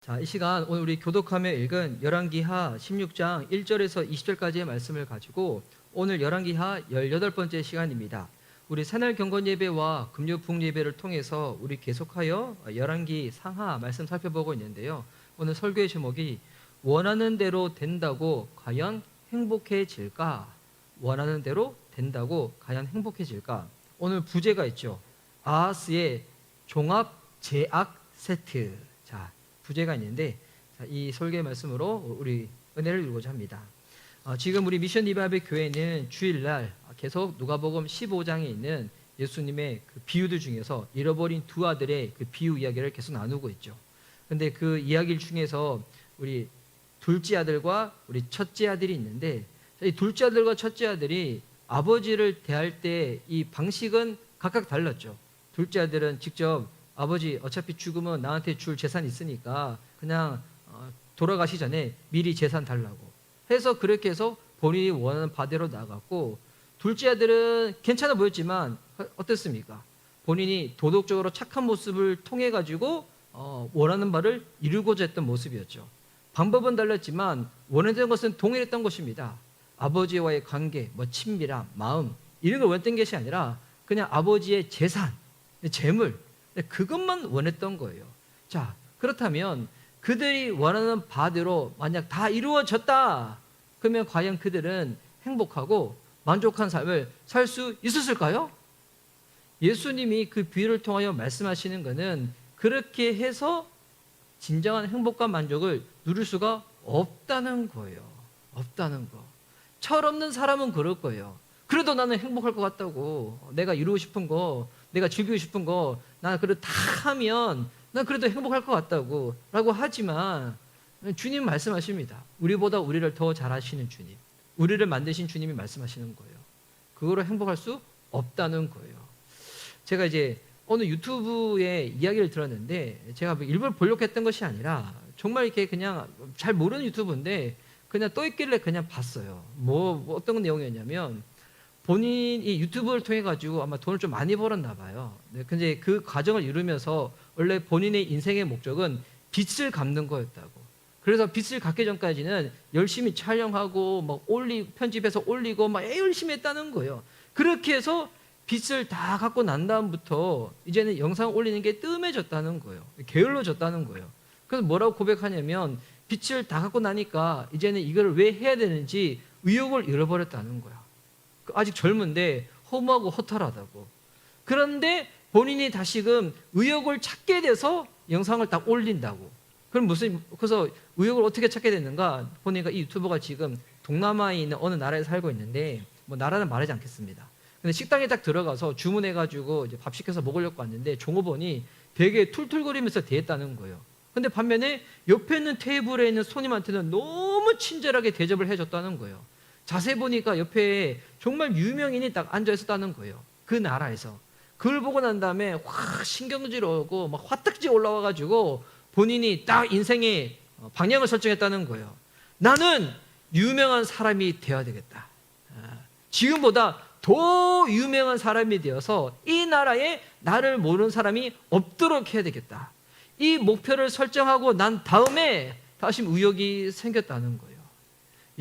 자, 이 시간 오늘 우리 교독하며 읽은 열왕기하 16장 1절에서 20절까지의 말씀을 가지고 오늘 열왕기하 18번째 시간입니다. 우리 새날 경건 예배와 금요 북 예배를 통해서 우리 계속하여 열왕기 상하 말씀 살펴보고 있는데요. 오늘 설교의 제목이 원하는 대로 된다고 과연 행복해질까? 원하는 대로 된다고 과연 행복해질까? 오늘 부제가 있죠. 아하스의 종합 제악 세트. 자, 부제가 있는데 이 설교의 말씀으로 우리 은혜를 누리고자 합니다. 지금 우리 미션 리바이블 교회는 주일날 계속 누가복음 15장에 있는 예수님의 그 비유들 중에서 잃어버린 두 아들의 그 비유 이야기를 계속 나누고 있죠. 근데 그 이야기 중에서 우리 둘째 아들과 우리 첫째 아들이 있는데 이 둘째 아들과 첫째 아들이 아버지를 대할 때 이 방식은 각각 달랐죠. 둘째 아들은 직접 아버지 어차피 죽으면 나한테 줄 재산 있으니까 그냥 돌아가시 전에 미리 재산 달라고 해서 그렇게 해서 본인이 원하는 바대로 나갔고, 둘째 아들은 괜찮아 보였지만 어땠습니까? 본인이 도덕적으로 착한 모습을 통해 가지고 원하는 바를 이루고자 했던 모습이었죠. 방법은 달랐지만 원했던 것은 동일했던 것입니다. 아버지와의 관계, 친밀함, 마음 이런 걸 원했던 것이 아니라 그냥 아버지의 재산, 재물 그것만 원했던 거예요. 자, 그렇다면 그들이 원하는 바대로 만약 다 이루어졌다, 그러면 과연 그들은 행복하고 만족한 삶을 살 수 있었을까요? 예수님이 그 비유를 통하여 말씀하시는 것은 그렇게 해서 진정한 행복과 만족을 누릴 수가 없다는 거예요. 없다는 거. 철없는 사람은 그럴 거예요. 그래도 나는 행복할 것 같다고, 내가 이루고 싶은 거, 내가 즐기고 싶은 거, 나 그래도 다 하면 난 그래도 행복할 것 같다고 라고 하지만 주님 말씀하십니다. 우리보다 우리를 더 잘 아시는 주님, 우리를 만드신 주님이 말씀하시는 거예요. 그거로 행복할 수 없다는 거예요. 제가 이제 어느 유튜브에 이야기를 들었는데, 제가 일부러 보려고 했던 것이 아니라 정말 이렇게 그냥 잘 모르는 유튜브인데 그냥 떠 있길래 그냥 봤어요. 어떤 내용이었냐면, 본인이 유튜브를 통해 가지고 아마 돈을 좀 많이 벌었나 봐요. 근데 그 과정을 이루면서 원래 본인의 인생의 목적은 빚을 갚는 거였다고. 그래서 빚을 갚기 전까지는 열심히 촬영하고 편집해서 올리고 열심히 했다는 거예요. 그렇게 해서 빚을 다 갚고 난 다음부터 이제는 영상 올리는 게 뜸해졌다는 거예요. 게을러졌다는 거예요. 그래서 뭐라고 고백하냐면, 빚을 다 갚고 나니까 이제는 이걸 왜 해야 되는지 의욕을 잃어버렸다는 거야. 아직 젊은데 허무하고 허탈하다고. 그런데 본인이 다시금 의욕을 찾게 돼서 영상을 딱 올린다고. 그래서 의욕을 어떻게 찾게 됐는가 보니까 이 유튜버가 지금 동남아에 있는 어느 나라에 살고 있는데, 나라는 말하지 않겠습니다. 근데 식당에 딱 들어가서 주문해가지고 이제 밥 시켜서 먹으려고 왔는데 종업원이 되게 툴툴거리면서 대했다는 거예요. 근데 반면에 옆에 있는 테이블에 있는 손님한테는 너무 친절하게 대접을 해줬다는 거예요. 자세히 보니까 옆에 정말 유명인이 딱 앉아 있었다는 거예요. 그 나라에서. 그걸 보고 난 다음에 확 신경질오고 화딱지 올라와가지고 본인이 딱 인생의 방향을 설정했다는 거예요. 나는 유명한 사람이 되어야 되겠다. 지금보다 더 유명한 사람이 되어서 이 나라에 나를 모르는 사람이 없도록 해야 되겠다. 이 목표를 설정하고 난 다음에 다시 의욕이 생겼다는 거예요.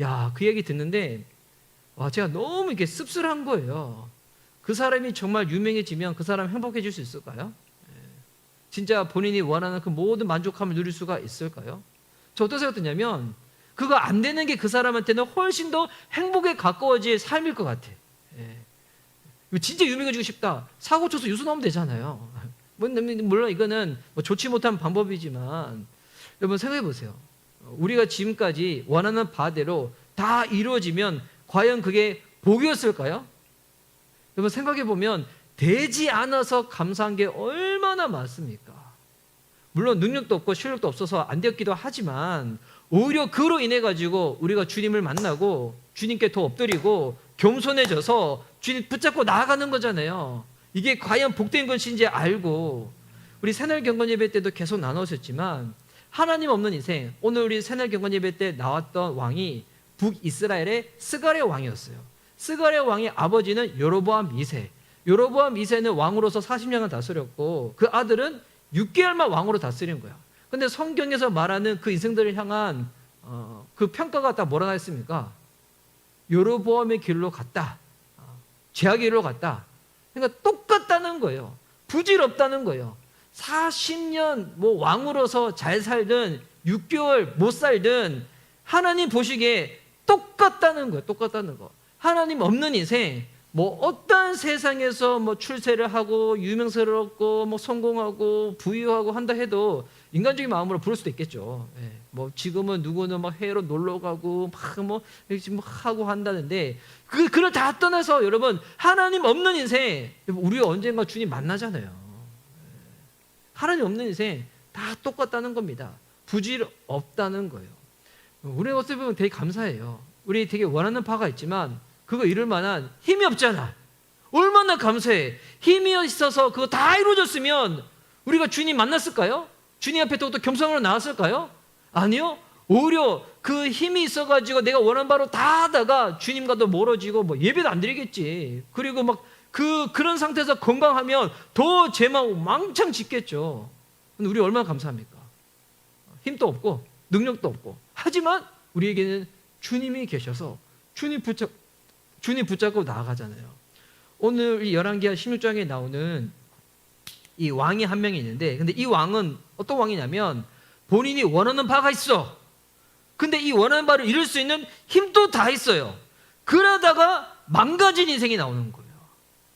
야, 그 얘기 듣는데 제가 너무 이렇게 씁쓸한 거예요. 그 사람이 정말 유명해지면 그 사람 행복해질 수 있을까요? 진짜 본인이 원하는 그 모든 만족함을 누릴 수가 있을까요? 저 어떤 생각이 드냐면, 그거 안 되는 게 그 사람한테는 훨씬 더 행복에 가까워질 삶일 것 같아. 진짜 유명해지고 싶다, 사고 쳐서 유수 나오면 되잖아요. 물론 이거는 좋지 못한 방법이지만 여러분 생각해 보세요. 우리가 지금까지 원하는 바대로 다 이루어지면 과연 그게 복이었을까요? 여러분 생각해 보면 되지 않아서 감사한 게 얼마나 많습니까? 물론 능력도 없고 실력도 없어서 안 되었기도 하지만 오히려 그로 인해 가지고 우리가 주님을 만나고 주님께 더 엎드리고 겸손해져서 주님 붙잡고 나아가는 거잖아요. 이게 과연 복된 것인지 알고, 우리 새날 경건 예배 때도 계속 나누셨지만 하나님 없는 인생, 오늘 우리 새날 경건 예배 때 나왔던 왕이 북이스라엘의 스갈의 왕이었어요. 스갈의 왕의 아버지는 여로보암 2세. 여로보암 2세는 왕으로서 40년을 다스렸고 그 아들은 6개월만 왕으로 다스린 거야. 근데 성경에서 말하는 그 인생들을 향한 그 평가가 다 뭐라 했습니까? 여로보암의 길로 갔다. 죄악의 길로 갔다. 그러니까 똑같다는 거예요. 부질없다는 거예요. 40년 뭐 왕으로서 잘 살든 6개월 못 살든 하나님 보시기에 똑같다는 거예요. 똑같다는 거. 하나님 없는 인생, 뭐 어떤 세상에서 뭐 출세를 하고 유명세를 얻고 뭐 성공하고 부유하고 한다 해도 인간적인 마음으로 부를 수도 있겠죠. 예. 뭐 지금은 누구는 막 해외로 놀러 가고 막뭐 하고 한다는데 그걸 다 떠나서 여러분 하나님 없는 인생, 우리가 언젠가 주님 만나잖아요. 하나님 없는 인생 다 똑같다는 겁니다. 부질 없다는 거예요. 우리가 어떻게 보면 되게 감사해요. 우리 되게 원하는 바가 있지만 그거 이룰 만한 힘이 없잖아. 얼마나 감사해. 힘이 있어서 그거 다 이루어졌으면 우리가 주님 만났을까요? 주님 앞에 또 겸손으로 나왔을까요? 아니요. 오히려 그 힘이 있어가지고 내가 원하는 바로 다 하다가 주님과도 멀어지고 뭐 예배도 안 드리겠지. 그리고 막 그런 상태에서 건강하면 더 제 마음 왕창 짓겠죠. 근데 우리 얼마나 감사합니까? 힘도 없고 능력도 없고 하지만 우리에게는 주님이 계셔서 주님 붙잡고 나아가잖아요. 오늘 이 열왕기하 16장에 나오는 이 왕이 한 명이 있는데, 근데 이 왕은 어떤 왕이냐면 본인이 원하는 바가 있어. 근데 이 원하는 바를 이룰 수 있는 힘도 다 있어요. 그러다가 망가진 인생이 나오는 거예요.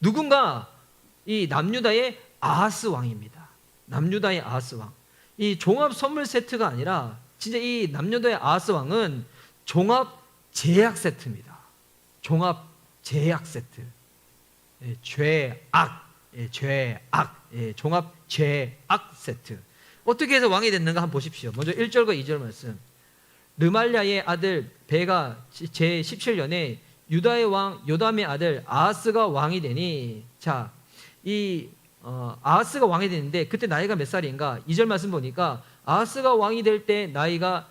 누군가 이 남유다의 아하스 왕입니다. 남유다의 아하스 왕. 이 종합 선물 세트가 아니라 진짜 이 남유다의 아하스 왕은 종합 제약 세트입니다. 종합 제약 세트. 예, 죄악, 예, 죄악, 예, 종합 죄악 세트. 어떻게 해서 왕이 됐는가 한번 보십시오. 먼저 1절과 2절 말씀. 르말랴의 아들 베가 제17년에 유다의 왕 요담의 아들 아하스가 왕이 되니, 자, 이 아하스가 왕이 되는데 그때 나이가 몇 살인가? 2절 말씀 보니까 아하스가 왕이 될 때 나이가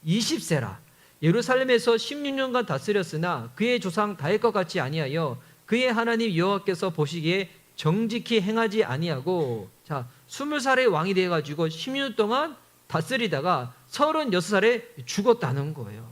20세라. 예루살렘에서 16년간 다스렸으나 그의 조상 다윗과 같이 아니하여 그의 하나님 여호와께서 보시기에 정직히 행하지 아니하고, 자, 20살에 왕이 되어 가지고 16년 동안 다스리다가 36살에 죽었다는 거예요.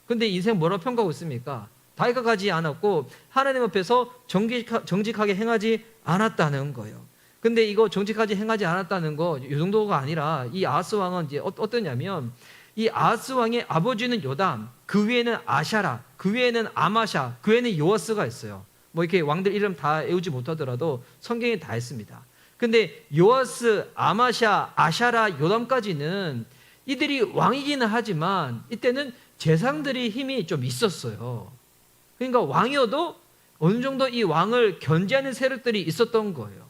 근데 인생 뭐라고 평가하고 있습니까? 다윗과 같지 않았고 하나님 앞에서 정직하게 행하지 않았다는 거예요. 근데 이거 정직하게 행하지 않았다는 거 이 정도가 아니라 이 아하스 왕은 이제 어떠냐면, 이 아하스 왕의 아버지는 요담, 그 위에는 아샤라, 그 위에는 아마샤, 그 위에는 요아스가 있어요. 뭐 이렇게 왕들 이름 다 외우지 못하더라도 성경에 다 있습니다. 근데 요아스, 아마샤, 아샤라, 요담까지는 이들이 왕이기는 하지만 이때는 재상들이 힘이 좀 있었어요. 그러니까 왕이어도 어느 정도 이 왕을 견제하는 세력들이 있었던 거예요.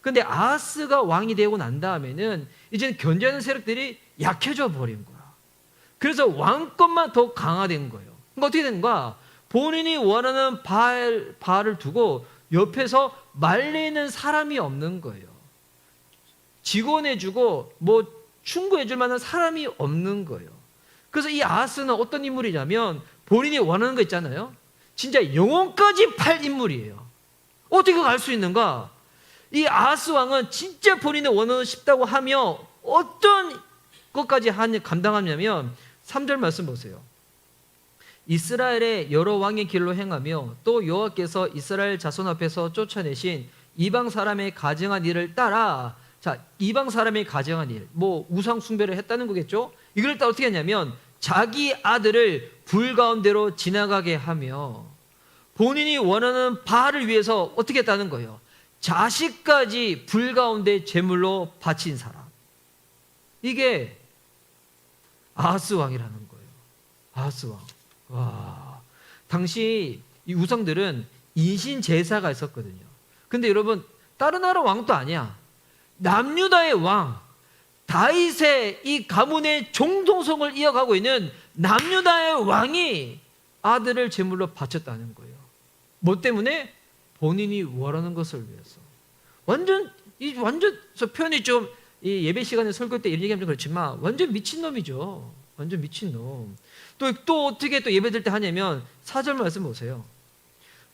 근데 아하스가 왕이 되고 난 다음에는 이제는 견제하는 세력들이 약해져 버린 거야. 그래서 왕권만 더 강화된 거예요. 그러니까 어떻게 된가? 본인이 원하는 바를 두고 옆에서 말리는 사람이 없는 거예요. 직원해주고 뭐 충고해줄 만한 사람이 없는 거예요. 그래서 이 아하스는 어떤 인물이냐면 본인이 원하는 거 있잖아요. 진짜 영혼까지 팔 인물이에요. 어떻게 알 수 있는가? 이 아하스 왕은 진짜 본인이 원하고 싶다고 하며 어떤 것까지 감당하냐면 3절 말씀 보세요. 이스라엘의 여러 왕의 길로 행하며 또 여호와께서 이스라엘 자손 앞에서 쫓아내신 이방 사람의 가증한 일을 따라, 자, 이방 사람의 가증한 일, 뭐 우상 숭배를 했다는 거겠죠. 이걸 따라 어떻게 했냐면 자기 아들을 불 가운데로 지나가게 하며 본인이 원하는 바를 위해서 어떻게 했다는 거예요. 자식까지 불 가운데 제물로 바친 사람. 이게 아하스 왕이라는 거예요. 아하스 왕. 와, 당시 이 우상들은 인신 제사가 있었거든요. 근데 여러분, 다른 나라 왕도 아니야. 남유다의 왕, 다윗의 이 가문의 정통성을 이어가고 있는 남유다의 왕이 아들을 제물로 바쳤다는 거예요. 뭐 때문에? 본인이 원하는 것을 위해서. 완전 표현이 좀 이 예배 시간에 설교 때 이런 얘기하면 좀 그렇지만 완전 미친놈이죠. 완전 미친놈. 또 어떻게 또 예배 드릴 때 하냐면 4절 말씀 보세요.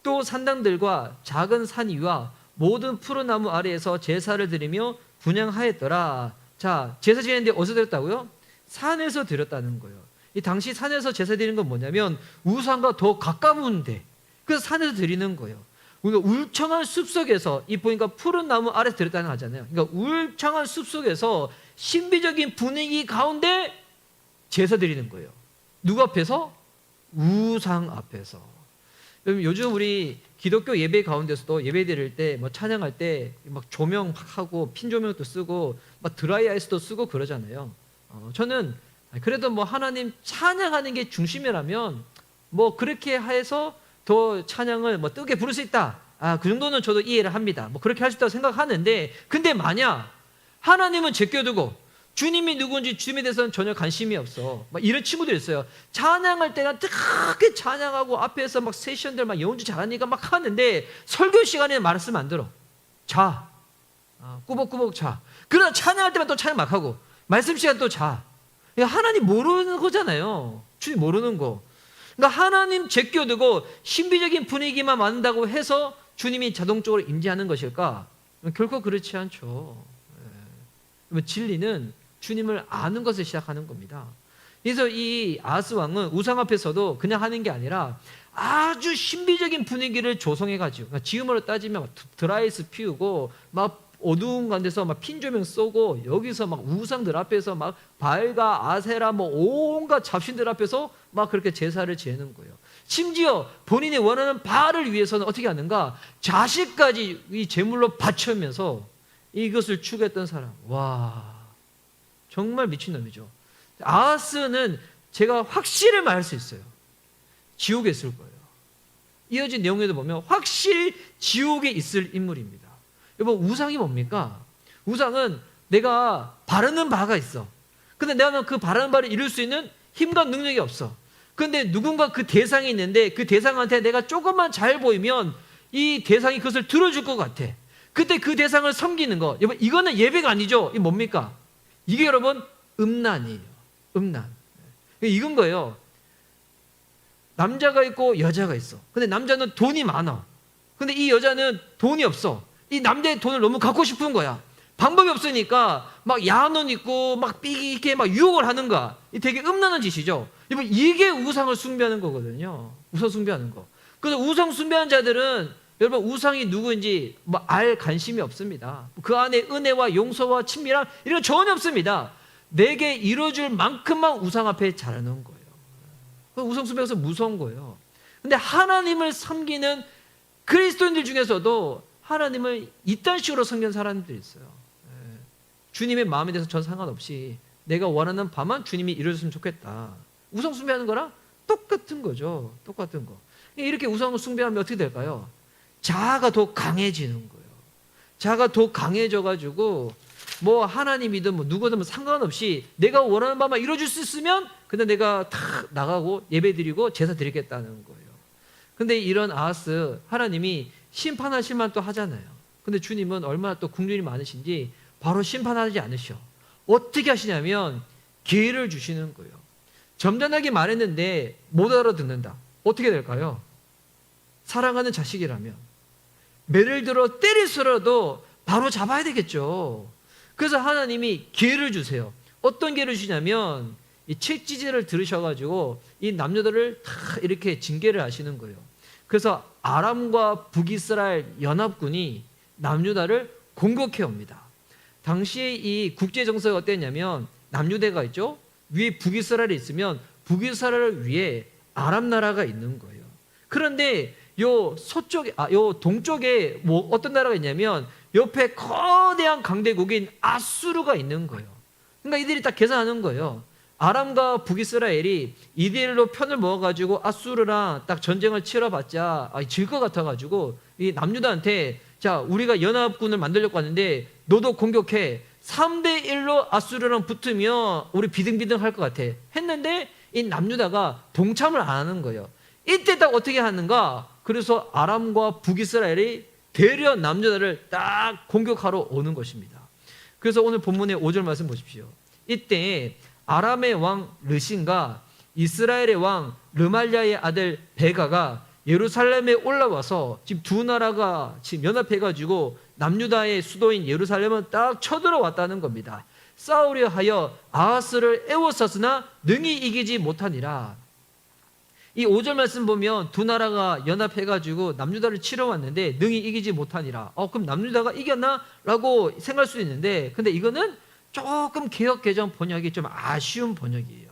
또 산당들과 작은 산 위와 모든 푸른 나무 아래에서 제사를 드리며 분향하였더라. 자, 제사 지냈는데 어디서 드렸다고요? 산에서 드렸다는 거예요. 이 당시 산에서 제사 드리는 건 뭐냐면 우상과 더 가까운데, 그래서 산에서 드리는 거예요. 우리가 울창한 숲속에서, 이 보니까 푸른 나무 아래서 드렸다는 하잖아요. 그러니까 울창한 숲속에서 신비적인 분위기 가운데 제사 드리는 거예요. 누구 앞에서? 우상 앞에서. 여러분, 요즘 우리 기독교 예배 가운데서도 예배 드릴 때, 뭐 찬양할 때 막 조명 막 하고 핀 조명도 쓰고 막 드라이 아이스도 쓰고 그러잖아요. 저는 그래도 뭐 하나님 찬양하는 게 중심이라면 뭐 그렇게 해서 더 찬양을 뭐 뜨게 부를 수 있다. 그 정도는 저도 이해를 합니다. 뭐 그렇게 할 수 있다고 생각하는데, 근데 만약 하나님은 제껴두고 주님이 누군지 주님에 대해서는 전혀 관심이 없어, 막 이런 친구들 있어요. 찬양할 때는 뜨겁게 찬양하고 앞에서 막 세션들 막 연주 잘하니까 막 하는데 설교 시간에 말씀 안 들어. 자, 꾸벅꾸벅 자. 그러나 찬양할 때만 또 찬양 막 하고 말씀 시간 또 자. 하나님 모르는 거잖아요. 주님 모르는 거. 그러니까 하나님 제껴두고 신비적인 분위기만 만든다고 해서 주님이 자동적으로 임재하는 것일까? 결코 그렇지 않죠. 진리는 주님을 아는 것을 시작하는 겁니다. 그래서 이 아하스 왕은 우상 앞에서도 그냥 하는 게 아니라 아주 신비적인 분위기를 조성해가지고, 그러니까 지금으로 따지면 막 드라이스 피우고 막 어두운 가운데서 막 핀 조명 쏘고 여기서 막 우상들 앞에서 막 바알과 아세라 뭐 온갖 잡신들 앞에서 막 그렇게 제사를 지내는 거예요. 심지어 본인이 원하는 바알을 위해서는 어떻게 하는가? 자식까지 이 제물로 바치면서 이것을 추구했던 사람. 와, 정말 미친놈이죠. 아하스는 제가 확실히 말할 수 있어요. 지옥에 있을 거예요. 이어진 내용에도 보면 확실히 지옥에 있을 인물입니다. 여러분, 우상이 뭡니까? 우상은 내가 바라는 바가 있어. 근데 내가 그 바라는 바를 이룰 수 있는 힘과 능력이 없어. 근데 누군가 그 대상이 있는데 그 대상한테 내가 조금만 잘 보이면 이 대상이 그것을 들어줄 것 같아. 그때 그 대상을 섬기는 거. 여러분, 이거는 예배가 아니죠. 이게 뭡니까? 이게 여러분 음란이에요. 음란. 이건 거예요. 남자가 있고 여자가 있어. 근데 남자는 돈이 많아. 근데 이 여자는 돈이 없어. 이 남자의 돈을 너무 갖고 싶은 거야. 방법이 없으니까 막 야한 옷 입고 막 삐기 있게 막 유혹을 하는 거야. 이 되게 음란한 짓이죠. 여러분, 이게 우상을 숭배하는 거거든요. 우상 숭배하는 거. 그래서 우상 숭배하는 자들은 여러분 우상이 누구인지 뭐 알 관심이 없습니다. 그 안에 은혜와 용서와 친밀함 이런 거 전혀 없습니다. 내게 이루어줄 만큼만 우상 앞에 잘하는 거예요. 우상 숭배가 무서운 거예요. 근데 하나님을 섬기는 그리스도인들 중에서도 하나님을 이딴 식으로 섬기는 사람들이 있어요. 주님의 마음에 대해서 전 상관없이 내가 원하는 바만 주님이 이루어졌으면 좋겠다. 우상 숭배하는 거랑 똑같은 거죠. 똑같은 거. 이렇게 우상을 숭배하면 어떻게 될까요? 자아가 더 강해지는 거예요. 자아가 더 강해져가지고 뭐 하나님이든 뭐 누구든 뭐 상관없이 내가 원하는 바만 이루어질 수 있으면 근데 내가 탁 나가고 예배드리고 제사 드리겠다는 거예요. 근데 이런 아하스 하나님이 심판하실만 또 하잖아요. 근데 주님은 얼마나 또 긍휼이 많으신지 바로 심판하지 않으셔. 어떻게 하시냐면 기회를 주시는 거예요. 점잖하게 말했는데 못 알아듣는다. 어떻게 될까요? 사랑하는 자식이라면 매를 들어 때리서라도 바로 잡아야 되겠죠. 그래서 하나님이 기회를 주세요. 어떤 기회를 주시냐면 이 책지제를 들으셔가지고 이 남녀들을 다 이렇게 징계를 하시는 거예요. 그래서 아람과 북이스라엘 연합군이 남유다를 공격해 옵니다. 당시에 이 국제 정세가 어땠냐면 남유대가 있죠. 위에 북이스라엘이 있으면 북이스라엘을 위에 아람 나라가 있는 거예요. 그런데 요 동쪽에 뭐 어떤 나라가 있냐면 옆에 거대한 강대국인 아수르가 있는 거예요. 그러니까 이들이 딱 계산하는 거예요. 아람과 북이스라엘이 이들로 편을 먹어가지고 아수르랑 딱 전쟁을 치러봤자 질 것 같아가지고 이 남유다한테 자 우리가 연합군을 만들려고 하는데 너도 공격해. 3대1로 아수르랑 붙으면 우리 비등비등 할 것 같아 했는데 이 남유다가 동참을 안 하는 거예요. 이때 딱 어떻게 하는가? 그래서 아람과 북이스라엘이 대려 남유다를 딱 공격하러 오는 것입니다. 그래서 오늘 본문의 5절 말씀 보십시오. 이때 아람의 왕 르신과 이스라엘의 왕 르말랴의 아들 베가가 예루살렘에 올라와서 지금 두 나라가 지금 연합해가지고 남유다의 수도인 예루살렘은 딱 쳐들어왔다는 겁니다. 싸우려 하여 아하스를 애워쌌으나 능히 이기지 못하니라. 이 5절 말씀 보면 두 나라가 연합해가지고 남유다를 치러 왔는데 능히 이기지 못하니라. 그럼 남유다가 이겼나? 라고 생각할 수 있는데, 근데 이거는 조금 개역 개정 번역이 좀 아쉬운 번역이에요.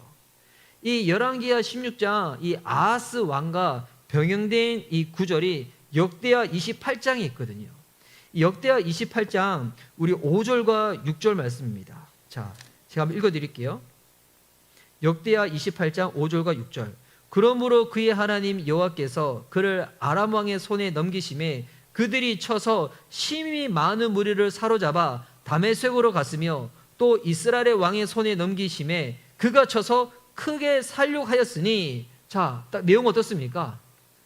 이 열왕기하 16장 이 아하스 왕과 병행된 이 구절이 역대하 28장에 있거든요. 이 역대하 28장 우리 5절과 6절 말씀입니다. 자, 제가 한번 읽어드릴게요. 역대하 28장 5절과 6절. 그러므로 그의 하나님 여호와께서 그를 아람 왕의 손에 넘기심에 그들이 쳐서 심히 많은 무리를 사로잡아 다메섹으로 갔으며 또 이스라엘의 왕의 손에 넘기심에 그가 쳐서 크게 살육하였으니, 자, 딱 내용 어떻습니까?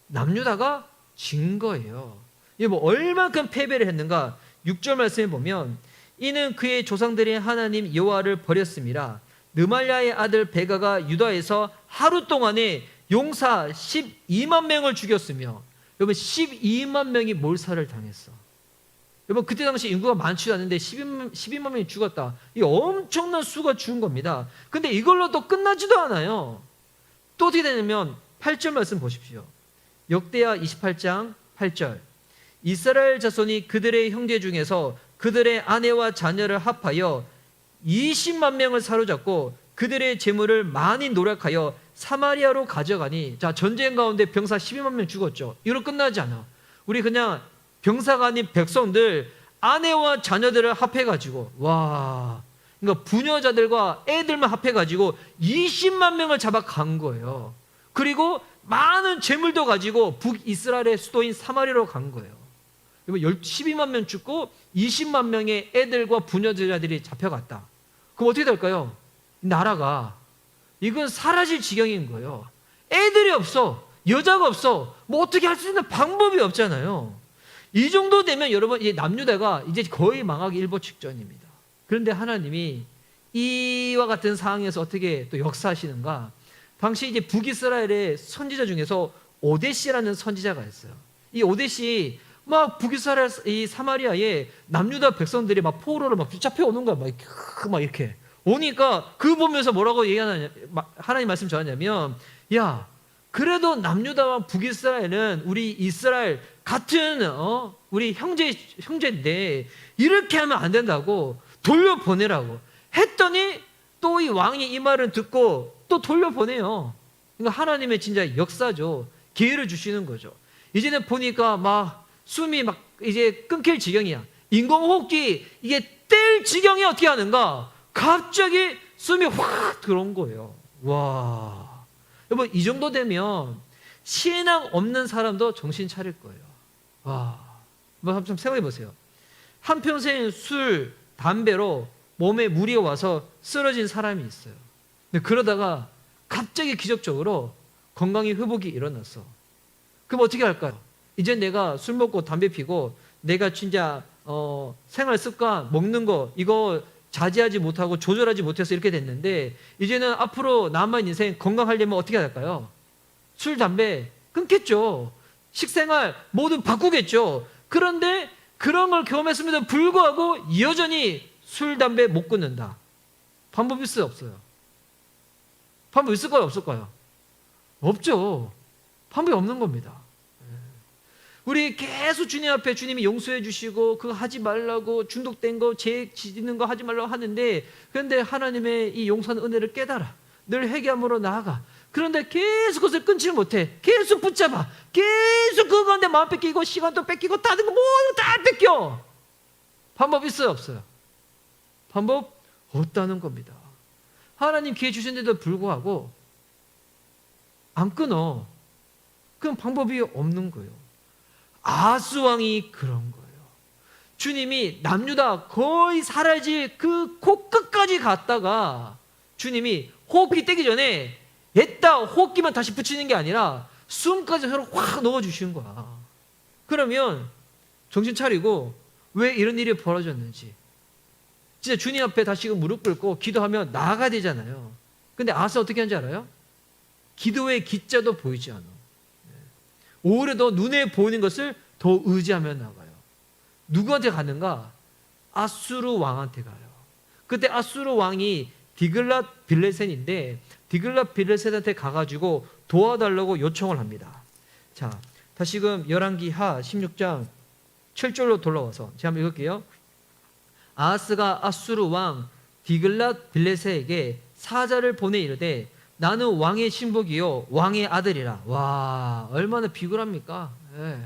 남유다가 진 거예요. 이게 뭐 얼만큼 패배를 했는가? 6절 말씀에 보면 이는 그의 조상들의 하나님 여호와를 버렸음이라. 느말랴의 아들 베가가 유다에서 하루 동안에 용사 12만 명을 죽였으며, 여러분 12만 명이 몰살을 당했어. 여러분 그때 당시 인구가 많지도 않은데 12만 명이 죽었다. 이 엄청난 수가 죽은 겁니다. 근데 이걸로 또 끝나지도 않아요. 또 어떻게 되냐면 8절 말씀 보십시오. 역대하 28장 8절. 이스라엘 자손이 그들의 형제 중에서 그들의 아내와 자녀를 합하여 20만 명을 사로잡고 그들의 재물을 많이 노력하여 사마리아로 가져가니, 자, 전쟁 가운데 병사 12만 명 죽었죠. 이걸로 끝나지 않아. 우리 그냥 병사가 아닌 백성들 아내와 자녀들을 합해가지고, 와, 그러니까 부녀자들과 애들만 합해가지고 20만 명을 잡아간 거예요. 그리고 많은 재물도 가지고 북이스라엘의 수도인 사마리아로 간 거예요. 12만 명 죽고 20만 명의 애들과 부녀자들이 잡혀갔다. 그럼 어떻게 될까요? 나라가 이건 사라질 지경인 거예요. 애들이 없어, 여자가 없어, 뭐 어떻게 할 수 있는 방법이 없잖아요. 이 정도 되면 여러분 이 남유다가 이제 거의 망하기 일보 직전입니다. 그런데 하나님이 이와 같은 상황에서 어떻게 또 역사하시는가? 당시 이제 북이스라엘의 선지자 중에서 오데시라는 선지자가 있어요. 이 오데시 막 북이스라엘 이 사마리아에 남유다 백성들이 막 포로를 막 붙잡혀 오는 거야. 막 이렇게 오니까 그 보면서 뭐라고 얘기하냐, 하나님 말씀 전하냐면, 야, 그래도 남유다와 북이스라엘은 우리 이스라엘 같은 우리 형제인데 이렇게 하면 안 된다고 돌려보내라고 했더니 또 이 왕이 이 말을 듣고 또 돌려보내요. 그러니까 하나님의 진짜 역사죠. 기회를 주시는 거죠. 이제는 보니까 막 숨이 막 이제 끊길 지경이야. 인공호흡기 이게 뗄 지경이 어떻게 하는가? 갑자기 숨이 확 들어온 거예요. 와, 여러분 이 정도 되면 신앙 없는 사람도 정신 차릴 거예요. 와, 한번 생각해 보세요. 한평생 술, 담배로 몸에 무리 와서 쓰러진 사람이 있어요. 근데 그러다가 갑자기 기적적으로 건강이 회복이 일어났어. 그럼 어떻게 할까요? 이제 내가 술 먹고 담배 피고 내가 진짜 생활 습관 먹는 거 이거 자제하지 못하고 조절하지 못해서 이렇게 됐는데, 이제는 앞으로 남은 인생 건강하려면 어떻게 할까요? 술, 담배 끊겠죠. 식생활 모두 바꾸겠죠. 그런데 그런 걸 경험했음에도 불구하고 여전히 술, 담배 못 끊는다. 방법이 있어요, 없어요? 방법 있을까요, 없을까요? 없죠. 방법이 없는 겁니다. 우리 계속 주님 앞에 주님이 용서해 주시고 그거 하지 말라고, 중독된 거, 죄 짓는 거 하지 말라고 하는데, 그런데 하나님의 이 용서하는 은혜를 깨달아 늘 회개함으로 나아가. 그런데 계속 그것을 끊지 못해. 계속 붙잡아. 계속 그거 가운데 마음 뺏기고 시간도 뺏기고 다른 거 모두 다 뺏겨. 방법 있어요, 없어요? 방법 없다는 겁니다. 하나님 기회 주셨는데도 불구하고 안 끊어. 그럼 방법이 없는 거예요. 아하스 왕이 그런 거예요. 주님이 남유다 거의 사라질 그 코끝까지 갔다가 주님이 호흡기 떼기 전에 했다 호흡기만 다시 붙이는 게 아니라 숨까지 서로 확 넣어주시는 거야. 그러면 정신 차리고 왜 이런 일이 벌어졌는지, 진짜 주님 앞에 다시금 무릎 꿇고 기도하면 나아가야 되잖아요. 근데 아하스 어떻게 하는지 알아요? 기도의 기자도 보이지 않아. 오히려 더 눈에 보이는 것을 더 의지하며 나가요. 누구한테 가는가? 아수르 왕한테 가요. 그때 아수르 왕이 디글랏 빌레셋인데 디글랏 빌레셋한테 가가지고 도와달라고 요청을 합니다. 자, 다시금 열왕기하 16장 7절로 돌아와서 제가 한번 읽을게요. 아하스가 아수르 왕 디글랏 빌레셋에게 사자를 보내 이르되 나는 왕의 신복이요 왕의 아들이라. 와, 얼마나 비굴합니까? 예.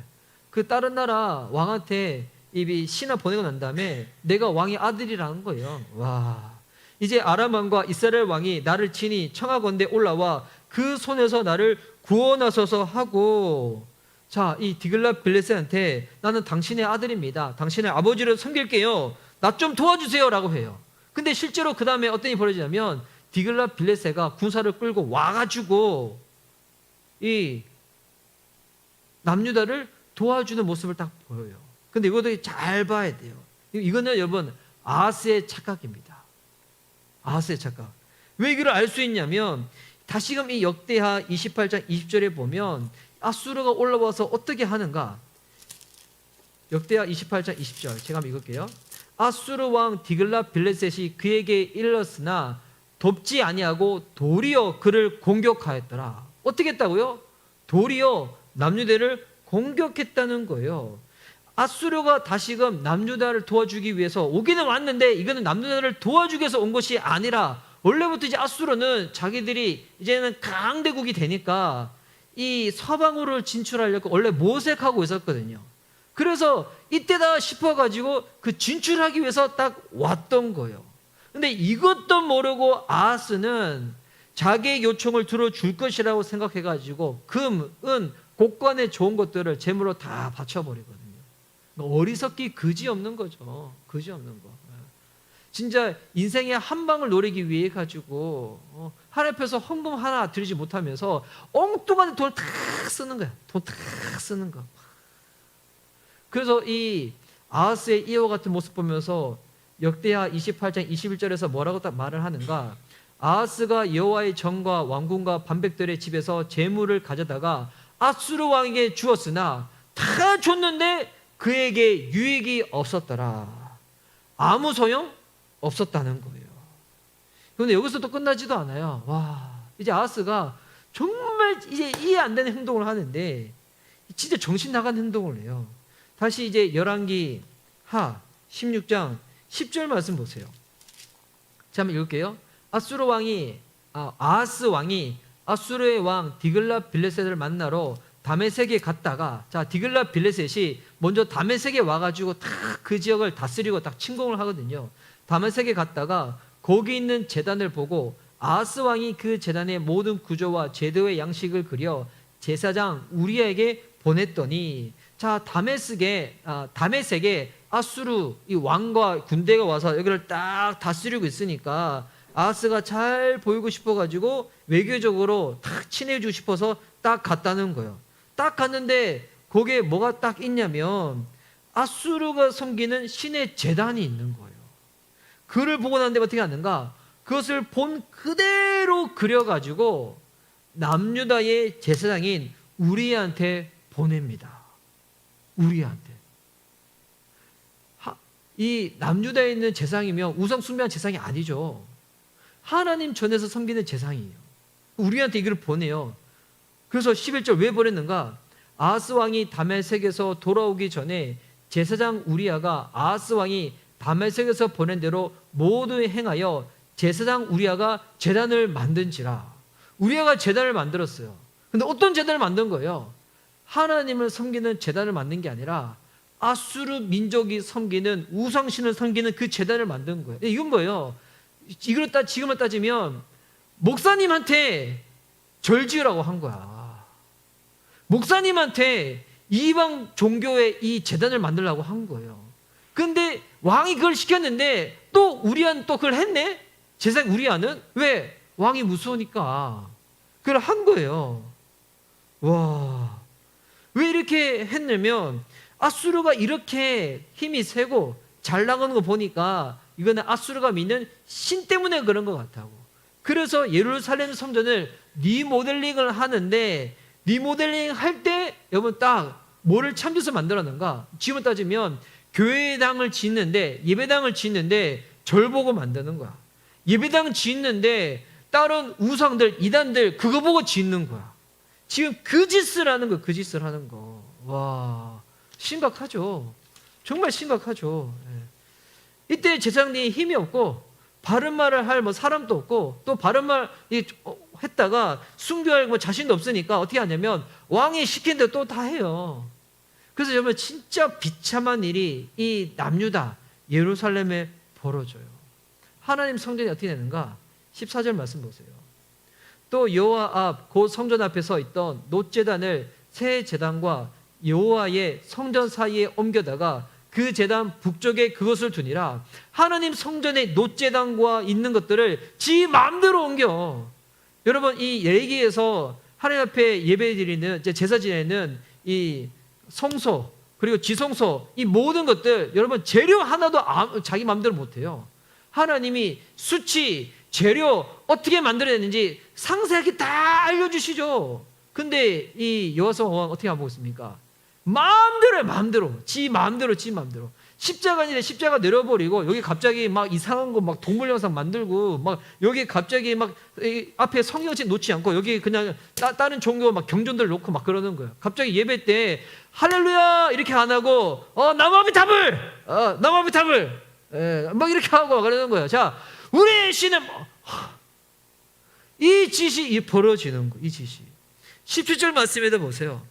그 다른 나라 왕한테 이 신하 보내고 난 다음에 내가 왕의 아들이라는 거예요. 와, 이제 아람 왕과 이스라엘 왕이 나를 친히 청하건대 올라와 그 손에서 나를 구원하소서 하고, 자, 이 디글랏 빌레셋한테 나는 당신의 아들입니다. 당신의 아버지를 섬길게요. 나 좀 도와주세요 라고 해요. 근데 실제로 그 다음에 어떤 일이 벌어지냐면 디글랏 빌레셋가 군사를 끌고 와가지고 이 남유다를 도와주는 모습을 딱 보여요. 근데 이것도 잘 봐야 돼요. 이거는 여러분 아하스의 착각입니다. 아하스의 착각. 왜 이걸 알 수 있냐면 다시금 이 역대하 28장 20절에 보면 아수르가 올라와서 어떻게 하는가. 역대하 28장 20절 제가 한번 읽을게요. 아수르 왕 디글랏 빌레셋이 그에게 일렀으나 돕지 아니하고 도리어 그를 공격하였더라. 어떻게 했다고요? 도리어 남유다를 공격했다는 거예요. 아수르가 다시금 남유다를 도와주기 위해서 오기는 왔는데 이거는 남유다를 도와주기 위해서 온 것이 아니라 원래부터 이제 아수르는 자기들이 이제는 강대국이 되니까 이 서방으로 진출하려고 원래 모색하고 있었거든요. 그래서 이때다 싶어가지고 그 진출하기 위해서 딱 왔던 거예요. 근데 이것도 모르고 아하스는 자기의 요청을 들어줄 것이라고 생각해가지고 금, 은, 곡관의 좋은 것들을 제물로 다 바쳐버리거든요. 어리석기 그지없는 거죠. 그지없는 거. 진짜 인생의 한 방을 노리기 위해 가지고 하나님 앞에서 헌금 하나 드리지 못하면서 엉뚱한 돈을 다 쓰는 거야. 돈 다 쓰는 거. 그래서 이 아하스의 이와 같은 모습 보면서 역대하 28장 21절에서 뭐라고 딱 말을 하는가. 아하스가 여호와의 전과 왕궁과 반백들의 집에서 재물을 가져다가 아수르 왕에게 주었으나 다 줬는데 그에게 유익이 없었더라. 아무 소용 없었다는 거예요. 그런데 여기서 또 끝나지도 않아요. 와, 이제 아하스가 정말 이제 이해 안 되는 행동을 하는데 진짜 정신 나간 행동을 해요. 다시 이제 열왕기하 16장 10절 말씀 보세요. 자, 한번 읽을게요. 아하스 왕이 아수르의 왕 디글랏 빌레셋을 만나러 다메섹에 갔다가, 자, 디글랏 빌레셋이 먼저 다메섹에 와가지고 딱 그 지역을 다스리고 딱 침공을 하거든요. 다메섹에 갔다가 거기 있는 제단을 보고 아하스 왕이 그 제단의 모든 구조와 제도의 양식을 그려 제사장 우리에게 보냈더니, 자, 다메섹에 아수르 이 왕과 군대가 와서 여기를 딱 다스리고 있으니까 아하스가 잘 보이고 싶어가지고 외교적으로 딱 친해지고 싶어서 딱 갔다는 거예요. 딱 갔는데 거기에 뭐가 딱 있냐면 아수르가 섬기는 신의 제단이 있는 거예요. 그를 보고 난 다음에 어떻게 하는가? 그것을 본 그대로 그려가지고 남유다의 제사장인 우리한테 보냅니다. 우리한테. 이 남유다에 있는 제사장이면 우상 숭배한 제사장이 아니죠. 하나님 전에서 섬기는 제사장이에요. 우리한테 이걸 보내요. 그래서 11절 왜 보냈는가? 아하스 왕이 다메섹에서 돌아오기 전에 제사장 우리아가 아하스 왕이 다메섹에서 보낸 대로 모두 행하여 제사장 우리아가 제단을 만든지라. 우리아가 제단을 만들었어요. 근데 어떤 제단을 만든 거예요? 하나님을 섬기는 제단을 만든 게 아니라 아수르 민족이 섬기는 우상신을 섬기는 그 제단을 만든 거예요. 이건 뭐예요? 지금을 따지면 목사님한테 절 지으라고 한 거야. 목사님한테 이방 종교의 이 제단을 만들라고 한 거예요. 근데 왕이 그걸 시켰는데 또 우리아는 또 그걸 했네? 제사장 우리아는? 왜? 왕이 무서우니까 그걸 한 거예요. 와, 왜 이렇게 했냐면 아수르가 이렇게 힘이 세고 잘 나가는 거 보니까 이거는 아수르가 믿는 신 때문에 그런 것 같다고. 그래서 예루살렘 성전을 리모델링을 하는데 리모델링 할 때 여러분 딱 뭐를 참조해서 만들었는가? 지금 따지면 교회당을 짓는데 예배당을 짓는데 절 보고 만드는 거야. 예배당 짓는데 다른 우상들, 이단들 그거 보고 짓는 거야. 지금 그 짓을 하는 거, 그 짓을 하는 거. 와, 심각하죠. 정말 심각하죠. 예. 이때 제사장님이 힘이 없고 바른 말을 할 뭐 사람도 없고 또 바른 말 했다가 순교할 뭐 자신도 없으니까 어떻게 하냐면 왕이 시킨 대로 또 다 해요. 그래서 여러분 진짜 비참한 일이 이 남유다 예루살렘에 벌어져요. 하나님 성전이 어떻게 되는가? 14절 말씀 보세요. 또 여호와 앞 곧 성전 앞에 서 있던 놋제단을 새 제단과 여호와의 성전 사이에 옮겨다가 그 제단 북쪽에 그것을 두니라. 하나님 성전에 놋제단과 있는 것들을 지 마음대로 옮겨. 여러분 이 레위기에서 하나님 앞에 예배드리는 제사 지내는 이 성소 그리고 지성소 이 모든 것들 여러분 재료 하나도 자기 마음대로 못해요. 하나님이 수치 재료 어떻게 만들어냈는지 상세하게 다 알려주시죠. 근데 이 여호와서 왕 어떻게 하고 있습니까? 마음대로 지 마음대로 십자가 아니라 십자가 내려버리고 여기 갑자기 막 이상한 거 막 동물 영상 만들고 막 여기 갑자기 막 앞에 성경책 놓지 않고 여기 그냥 다른 종교 막 경전들 놓고 막 그러는 거예요. 갑자기 예배 때 할렐루야 이렇게 안 하고 나무아비탑을 막 이렇게 하고 그러는 거예요. 자, 우리의 신은 이 짓이 벌어지는 거예요. 이 짓이 17절 말씀에도 보세요.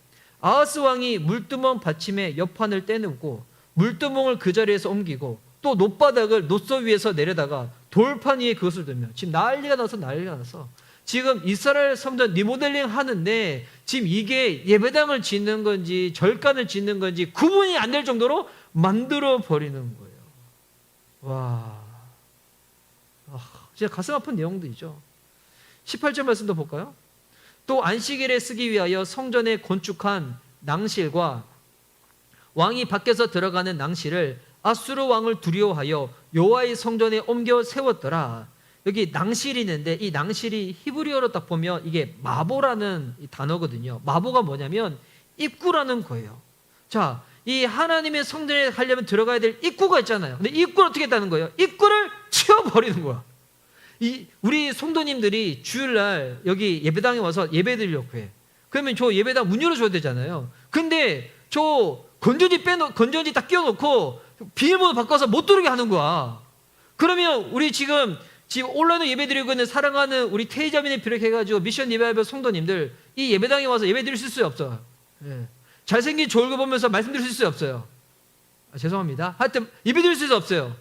아하스 왕이 물두멍 받침에 옆판을 떼누고 물두멍을 그 자리에서 옮기고 또 놋바닥을 놋소 위에서 내려다가 돌판 위에 그것을 두며 지금 난리가 나서 지금 이스라엘 성전 리모델링 하는데 지금 이게 예배당을 짓는 건지 절간을 짓는 건지 구분이 안 될 정도로 만들어 버리는 거예요. 와, 진짜 가슴 아픈 내용들이죠. 18절 말씀도 볼까요? 또 안식일에 쓰기 위하여 성전에 건축한 낭실과 왕이 밖에서 들어가는 낭실을 아수르 왕을 두려워하여 여호와의 성전에 옮겨 세웠더라. 여기 낭실이 있는데 이 낭실이 히브리어로 딱 보면 이게 마보라는 단어거든요. 마보가 뭐냐면 입구라는 거예요. 자, 이 하나님의 성전에 하려면 들어가야 될 입구가 있잖아요. 근데 입구를 어떻게 했다는 거예요? 입구를 치워버리는 거야. 우리 성도님들이 주일날 여기 예배당에 와서 예배 드리려고 해. 그러면 저 예배당 문 열어줘야 되잖아요. 근데 저 건전지 딱 끼워놓고 비밀번호 바꿔서 못 들어오게 하는 거야. 그러면 우리 지금 온라인으로 예배 드리고 있는 사랑하는 우리 태희자매님 비롯해가지고 미션 예배하는 성도님들 이 예배당에 와서 예배 드릴 수 없어요. 예. 잘생긴 저 얼굴 보면서 말씀 드릴 수 없어요. 죄송합니다. 하여튼 예배 드릴 수 없어요.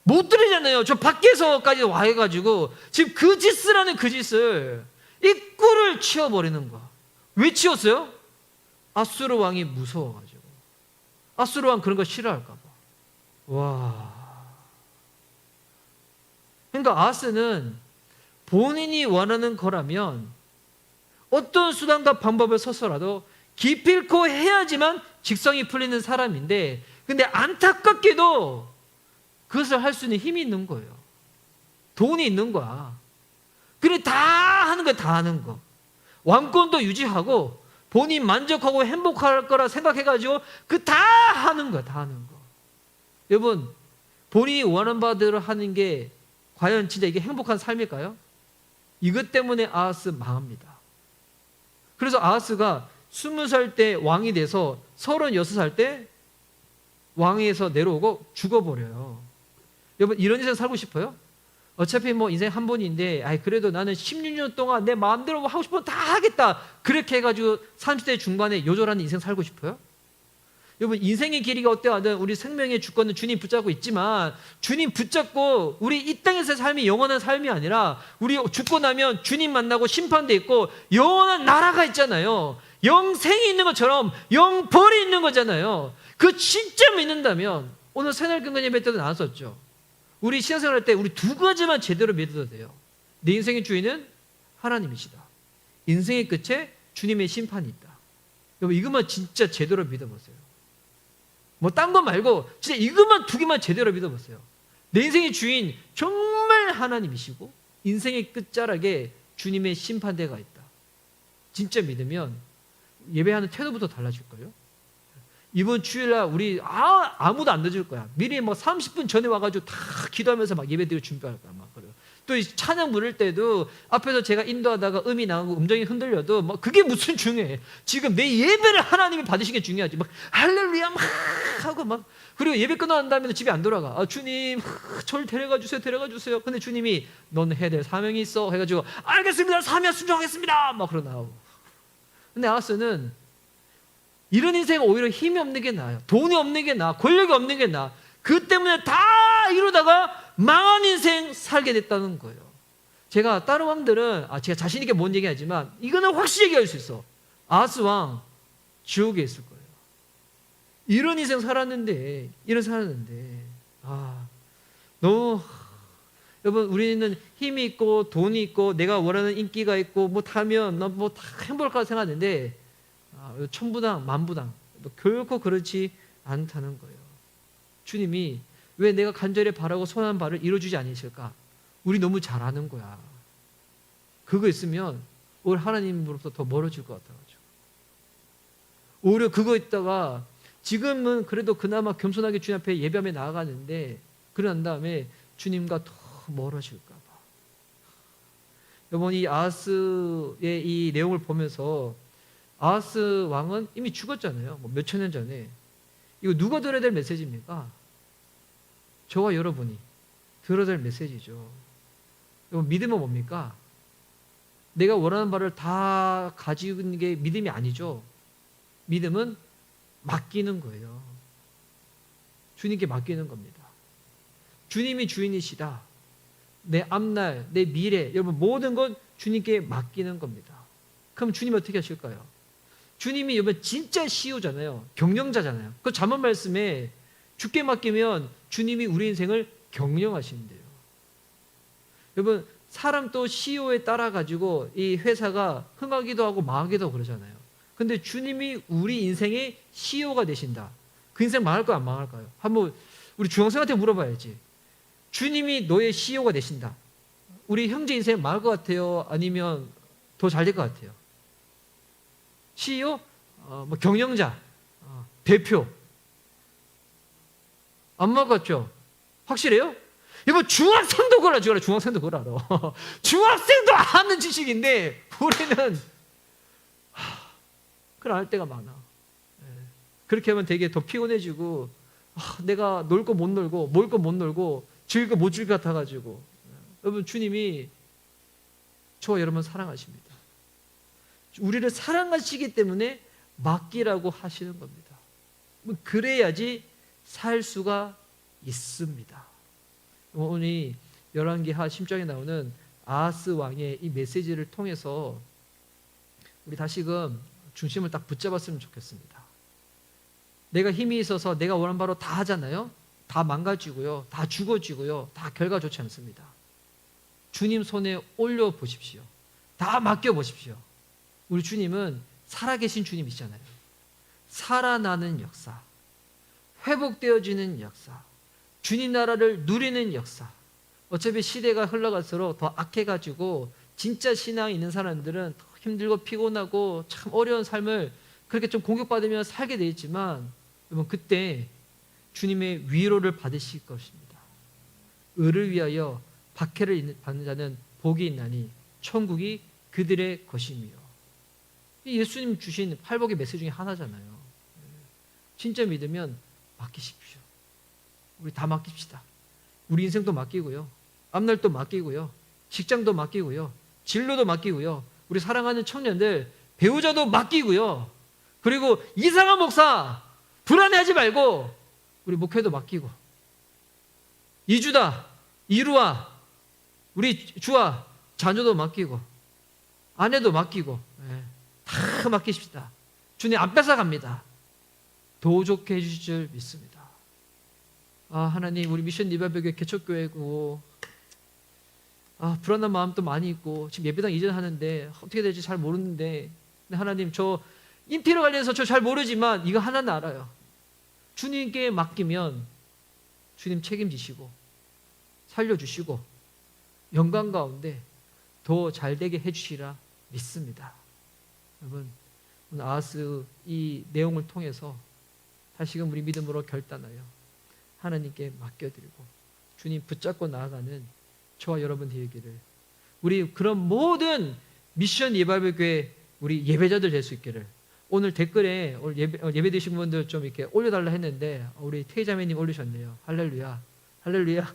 못 드리잖아요. 저 밖에서까지 와 해가지고 지금 그 짓을 하는 그 짓을 입구를 치워버리는 거야. 왜 치웠어요? 아수르 왕이 무서워가지고. 아수르 왕 그런 거 싫어할까 봐. 와. 그러니까 아하스는 본인이 원하는 거라면 어떤 수단과 방법을 써서라도 기필코 해야지만 직성이 풀리는 사람인데 근데 안타깝게도 그것을 할 수 있는 힘이 있는 거예요. 돈이 있는 거야. 그래 다 하는 거야. 다 하는 거. 왕권도 유지하고 본인 만족하고 행복할 거라 생각해가지고 그 다 하는 거야. 다 하는 거. 여러분 본인이 원하는 바대로 하는 게 과연 진짜 이게 행복한 삶일까요? 이것 때문에 아하스 망합니다. 그래서 아하스가 20살 때 왕이 돼서 36살 때 왕위에서 내려오고 죽어버려요. 여러분 이런 인생 살고 싶어요? 어차피 뭐 인생 한 번인데 그래도 나는 16년 동안 내 마음대로 하고 싶은 거 다 하겠다 그렇게 해가지고 30대 중반에 요절하는 인생 살고 싶어요? 여러분 인생의 길이가 어때하든 우리 생명의 주권은 주님 붙잡고 있지만 주님 붙잡고 우리 이 땅에서의 삶이 영원한 삶이 아니라 우리 죽고 나면 주님 만나고 심판대 있고 영원한 나라가 있잖아요. 영생이 있는 것처럼 영벌이 있는 거잖아요. 그 진짜 믿는다면 오늘 새날경건 예배 때도 나왔었죠. 우리 신앙생활 할 때 우리 두 가지만 제대로 믿어도 돼요. 내 인생의 주인은 하나님이시다. 인생의 끝에 주님의 심판이 있다. 여러분 이것만 진짜 제대로 믿어보세요. 뭐 딴 거 말고 진짜 이것만 두 개만 제대로 믿어보세요. 내 인생의 주인 정말 하나님이시고 인생의 끝자락에 주님의 심판대가 있다. 진짜 믿으면 예배하는 태도부터 달라질 거예요. 이번 주일날 우리 아무도 안 늦을 거야. 미리 뭐 30분 전에 와가지고 다 기도하면서 막 예배드리고 준비할 거야. 막 그래요. 또 이 찬양 부를 때도 앞에서 제가 인도하다가 음이 나가고 음정이 흔들려도 뭐 그게 무슨 중요해. 지금 내 예배를 하나님이 받으신 게 중요하지. 막 할렐루야 막 하고 막 그리고 예배 끝난 다음에 집에 안 돌아가. 주님 저를 데려가 주세요. 데려가 주세요. 근데 주님이 넌 해야 될 사명이 있어 해가지고 알겠습니다. 사명 순종하겠습니다. 막 그러고 나오고. 근데 아하스는 이런 인생은 오히려 힘이 없는 게 나아요. 돈이 없는 게 나아. 권력이 없는 게 나아. 그 때문에 다 이루다가 망한 인생 살게 됐다는 거예요. 제가 다른 왕들은 제가 자신 있게 못 얘기하지만 이거는 확실히 얘기할 수 있어. 아하스 왕 지옥에 있을 거예요. 이런 인생 살았는데 너무 여러분 우리는 힘이 있고 돈이 있고 내가 원하는 인기가 있고 뭐 타면 뭐 다 행복할 거라 생각하는데 천부당 만부당 결코 그렇지 않다는 거예요. 주님이 왜 내가 간절히 바라고 소원한 바를 이루어주지 않으실까? 우리 너무 잘 아는 거야. 그거 있으면 오히려 하나님으로부터 더 멀어질 것 같아가지고 오히려 그거 있다가 지금은 그래도 그나마 겸손하게 주님 앞에 예배하며 나아가는데 그러난 다음에 주님과 더 멀어질까 봐. 여러분 이 아하스의 이 내용을 보면서 아하스 왕은 이미 죽었잖아요. 뭐 몇천 년 전에. 이거 누가 들어야 될 메시지입니까? 저와 여러분이 들어야 될 메시지죠. 여러분 믿음은 뭡니까? 내가 원하는 바를 다 가지고 있는 게 믿음이 아니죠. 믿음은 맡기는 거예요. 주님께 맡기는 겁니다. 주님이 주인이시다. 내 앞날, 내 미래, 여러분 모든 건 주님께 맡기는 겁니다. 그럼 주님이 어떻게 하실까요? 주님이 여러분 진짜 CEO잖아요. 경영자잖아요. 그 잠언 말씀에 주께 맡기면 주님이 우리 인생을 경영하신대요. 여러분 사람 또 CEO에 따라 가지고 이 회사가 흥하기도 하고 망하기도 하고 그러잖아요. 근데 주님이 우리 인생의 CEO가 되신다. 그 인생 망할까요? 안 망할까요? 한번 우리 중학생한테 물어봐야지. 주님이 너의 CEO가 되신다. 우리 형제 인생 망할 것 같아요? 아니면 더 잘 될 것 같아요? CEO? 뭐 경영자, 대표. 안 맞았죠? 확실해요? 이거 중학생도 그걸 알아. 중학생도 그걸 알아. 중학생도 아는 지식인데 우리는 그걸 안 할 때가 많아. 그렇게 하면 되게 더 피곤해지고 내가 놀 거 못 놀고 먹을 거 못 놀고 즐길 거 못 즐길 것 같아가지고. 여러분 주님이 저와 여러분 사랑하십니다. 우리를 사랑하시기 때문에 맡기라고 하시는 겁니다. 그래야지 살 수가 있습니다. 오늘 열왕기하 10장에 나오는 아하스 왕의 이 메시지를 통해서 우리 다시금 중심을 딱 붙잡았으면 좋겠습니다. 내가 힘이 있어서 내가 원하는 바로 다 하잖아요. 다 망가지고요. 다 죽어지고요. 다 결과 좋지 않습니다. 주님 손에 올려보십시오. 다 맡겨보십시오. 우리 주님은 살아계신 주님이시잖아요. 살아나는 역사, 회복되어지는 역사, 주님 나라를 누리는 역사. 어차피 시대가 흘러갈수록 더 악해가지고 진짜 신앙이 있는 사람들은 더 힘들고 피곤하고 참 어려운 삶을 그렇게 좀 공격받으며 살게 돼 있지만 여러분 그때 주님의 위로를 받으실 것입니다. 의를 위하여 박해를 받는 자는 복이 있나니 천국이 그들의 것이며. 예수님 주신 팔복의 메시지 중에 하나잖아요. 진짜 믿으면 맡기십시오. 우리 다 맡깁시다. 우리 인생도 맡기고요. 앞날도 맡기고요. 직장도 맡기고요. 진로도 맡기고요. 우리 사랑하는 청년들 배우자도 맡기고요. 그리고 이상한 목사 불안해하지 말고 우리 목회도 맡기고 이주다 이루와 우리 주와 자녀도 맡기고 아내도 맡기고 다 맡기십시다. 주님 안 뺏어갑니다. 더 좋게 해주실 줄 믿습니다. 하나님 우리 미션 리바이벌교회 개척교회고 불안한 마음도 많이 있고 지금 예배당 이전하는데 어떻게 될지 잘 모르는데 근데 하나님 저 인테리어 관련해서 저 잘 모르지만 이거 하나는 알아요. 주님께 맡기면 주님 책임지시고 살려주시고 영광 가운데 더 잘되게 해주시라 믿습니다. 여러분 오늘 아하스 이 내용을 통해서 다시금 우리 믿음으로 결단하여 하나님께 맡겨드리고 주님 붙잡고 나아가는 저와 여러분 되기를, 우리 그런 모든 미션 예배교회 우리 예배자들 될 수 있기를. 오늘 댓글에 오늘 예배 드신 분들 좀 이렇게 올려달라 했는데 우리 태자매님 올리셨네요. 할렐루야, 할렐루야.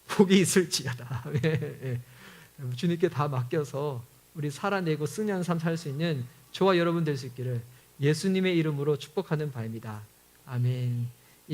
복이 있을지어다. 예. 주님께 다 맡겨서 우리 살아내고 승리하는 삶 살 수 있는 저와 여러분 될 수 있기를 예수님의 이름으로 축복하는 바입니다. 아멘.